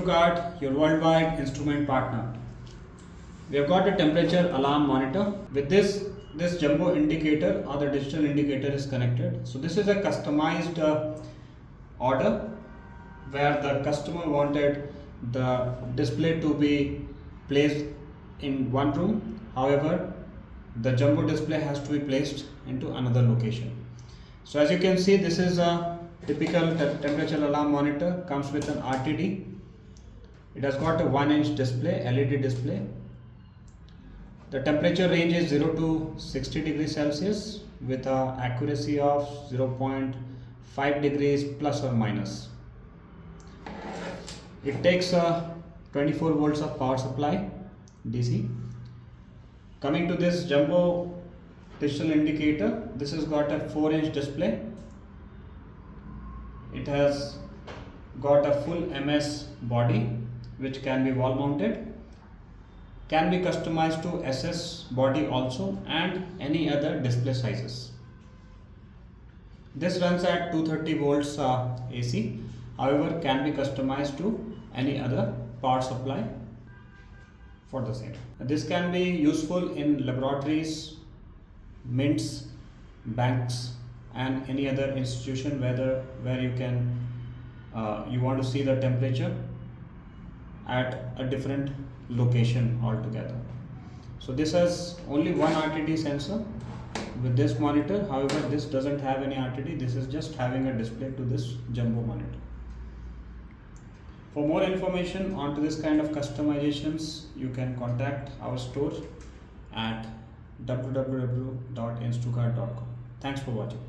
Instrukart, your worldwide instrument partner. We have got a temperature alarm monitor. With this jumbo indicator or the digital indicator is connected. So this is a customized order where the customer wanted the display to be placed in one room. However, the jumbo display has to be placed into another location. So as you can see, this is a typical temperature alarm monitor. Comes with an RTD. It has got a 1-inch display, LED display. The temperature range is 0 to 60 degrees Celsius with an accuracy of 0.5 degrees plus or minus. It takes 24 volts of power supply DC. Coming to this jumbo digital indicator, this has got a 4-inch display. It has got a full MS body which can be wall mounted, can be customized to SS body also, and any other display sizes. This runs at 230 volts AC, however can be customized to any other power supply for the same. This can be useful in laboratories, mints, banks and any other institution where you want to see the temperature at a different location altogether. So this has only one RTD sensor with this monitor. However, this doesn't have any RTD. This is just having a display to this jumbo monitor. For more information onto this kind of customizations, you can contact our store at www.instrukart.com. Thanks for watching.